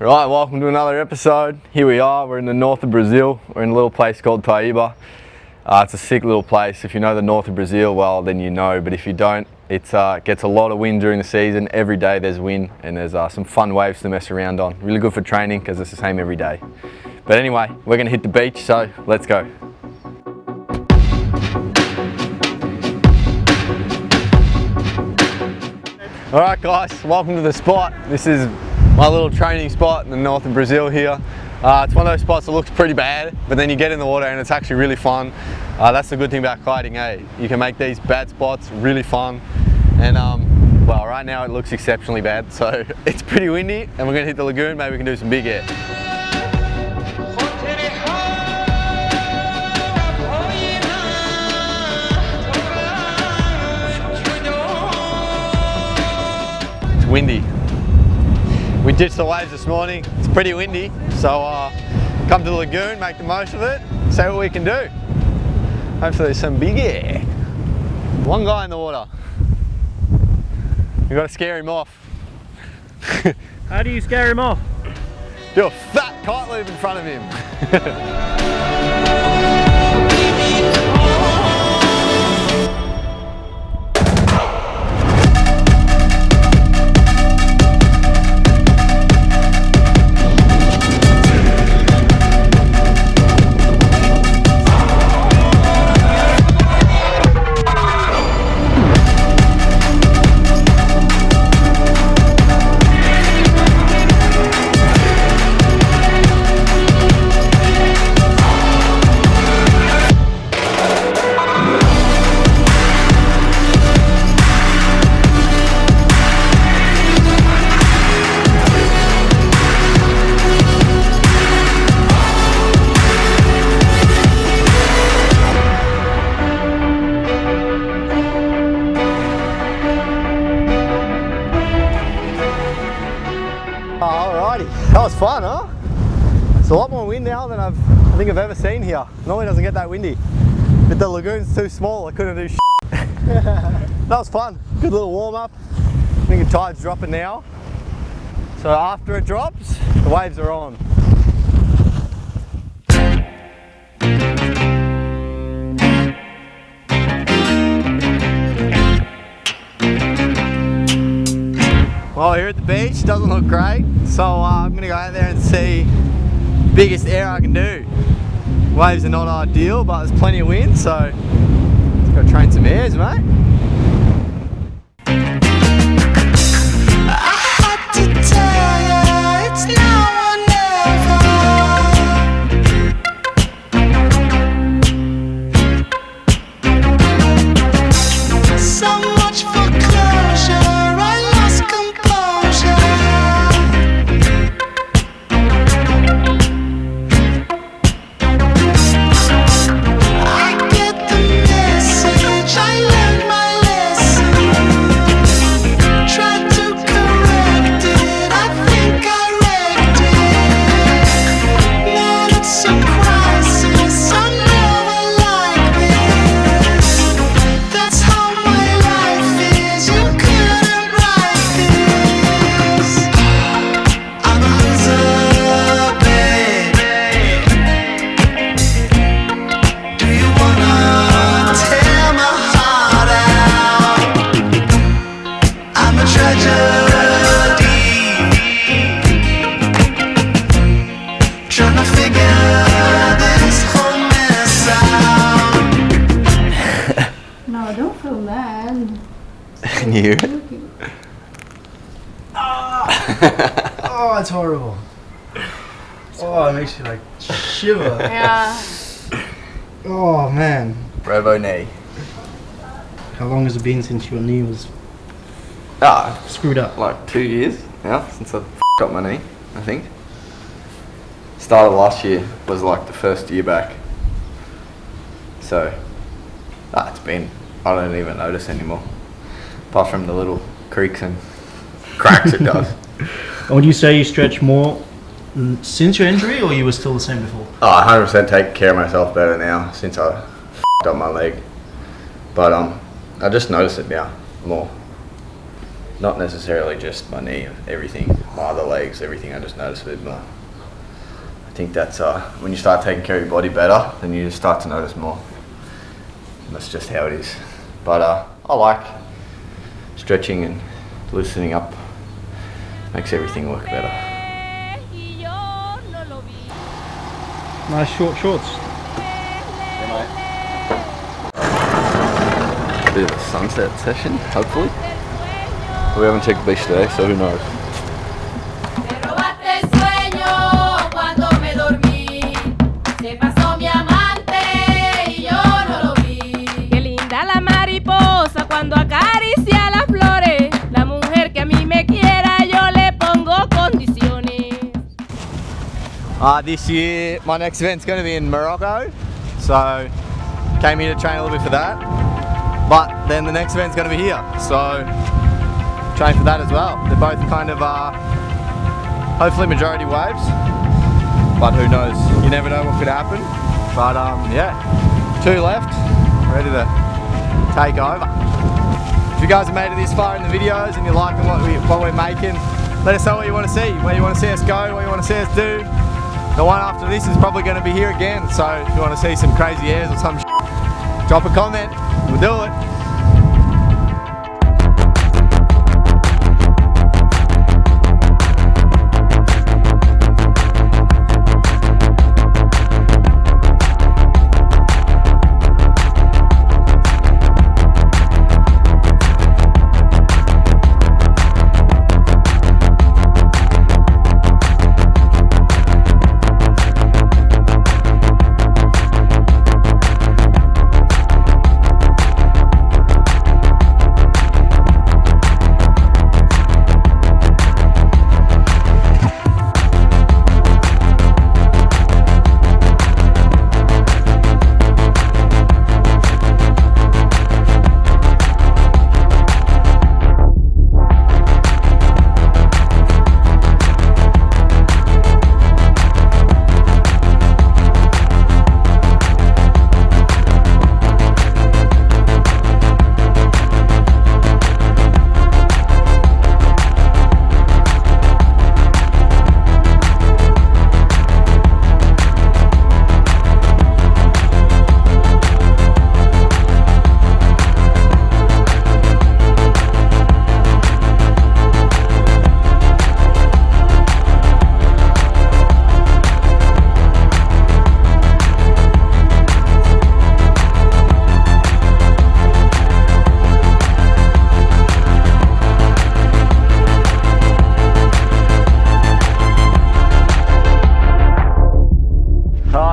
Right, welcome to another episode. Here we are, we're in the north of Brazil. We're in a little place called Paraíba. It's a sick little place. If you know the north of Brazil, well, then you know, but if you don't, it gets a lot of wind during the season. Every day there's wind and there's some fun waves to mess around on. Really good for training because it's the same every day. But anyway, we're gonna hit the beach, so let's go. Alright guys, welcome to the spot. This is my little training spot in the north of Brazil here. It's one of those spots that looks pretty bad, but then you get in the water and it's actually really fun. That's the good thing about kiting, eh? You can make these bad spots really fun. And well, right now it looks exceptionally bad, so it's pretty windy and we're gonna hit the lagoon, maybe we can do some big air. It's windy. We ditched the waves this morning. It's pretty windy, so come to the lagoon, make the most of it, see what we can do. Hopefully there's some big air. One guy in the water. We've got to scare him off. How do you scare him off? Do a fat kite loop in front of him. Alrighty, that was fun, huh? It's a lot more wind now than I think I've ever seen here. Normally it doesn't get that windy. But the lagoon's too small, I couldn't do shit. That was fun, good little warm up. I think the tide's dropping now. So after it drops, the waves are on. Well, here at the beach, doesn't look great, so I'm going to go out there and see the biggest air I can do. Waves are not ideal, but there's plenty of wind, so let's go train some airs, mate. Can you hear it? Oh, it's horrible. Oh, it makes you like shiver. Yeah. Oh man. Robo knee. How long has it been since your knee was screwed up? Like 2 years now since I f***ed up my knee, I think. Started last year, was like the first year back. So, it's been, I don't even notice anymore. Apart from the little creaks and cracks it does. And would you say you stretch more since your injury, or you were still the same before? Oh, 100% take care of myself better now since I f***ed up my leg. But I just notice it now more. Not necessarily just my knee, everything, my other legs, everything. I just notice a bit more. I think that's when you start taking care of your body better, then you just start to notice more. And that's just how it is. But I like stretching and loosening up. Makes everything work better. Nice short shorts. A bit of a sunset session, hopefully. We haven't checked the beach today, so who knows. Cuando acaricia las flores, la mujer que a mí me quiera, yo le pongo condiciones. This year, my next event's going to be in Morocco, so came here to train a little bit for that. But then the next event's going to be here, so train for that as well. They're both kind of, hopefully majority waves, but who knows? You never know what could happen. But yeah, 2 left, ready to take over. If you guys have made it this far in the videos and you're liking what we're making, let us know what you want to see, where you want to see us go, what you want to see us do. The one after this is probably going to be here again, so if you want to see some crazy airs or some shit, drop a comment, we'll do it.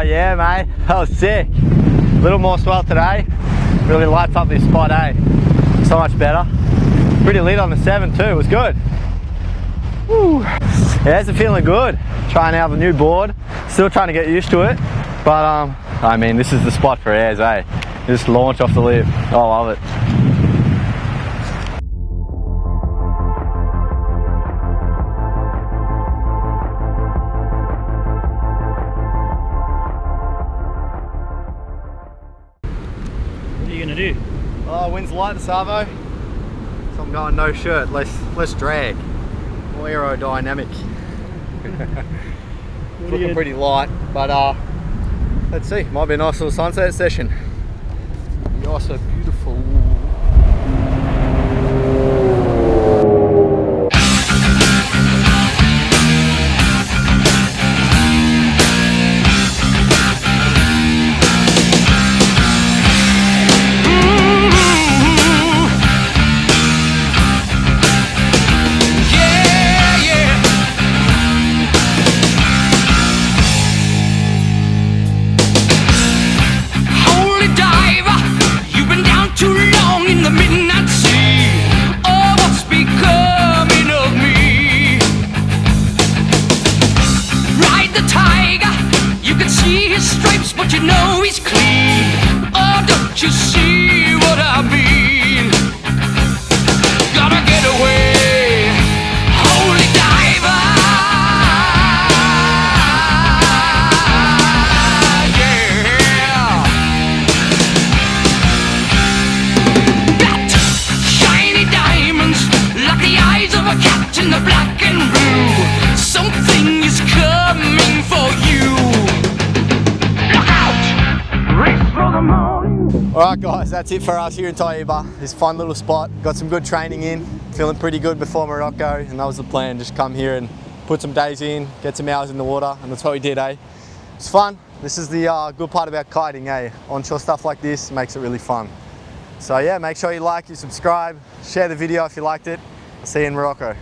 Yeah mate, that was sick. A little more swell today. Really lights up this spot, eh? So much better. Pretty lit on the 7 too, it was good. Woo. Yeah, it's feeling good. Trying out the new board. Still trying to get used to it. But I mean, this is the spot for airs, eh? Just launch off the lip. I love it. What are you gonna do? Oh, wind's light the Savo, so I'm going no shirt, less drag, more aerodynamic. It's looking pretty light, but let's see, might be a nice little sunset session. You're so beautiful. But you know he's clean. Oh, don't you see what I mean? Gotta get away, holy diver. Yeah. That shiny diamonds like the Alright guys, that's it for us here in Taiba. This fun little spot. Got some good training in, feeling pretty good before Morocco, and that was the plan, just come here and put some days in, get some hours in the water, and that's what we did, eh? It's fun. This is the good part about kiting, eh? Onshore stuff like this makes it really fun. So yeah, make sure you like, you subscribe, share the video if you liked it. I'll see you in Morocco.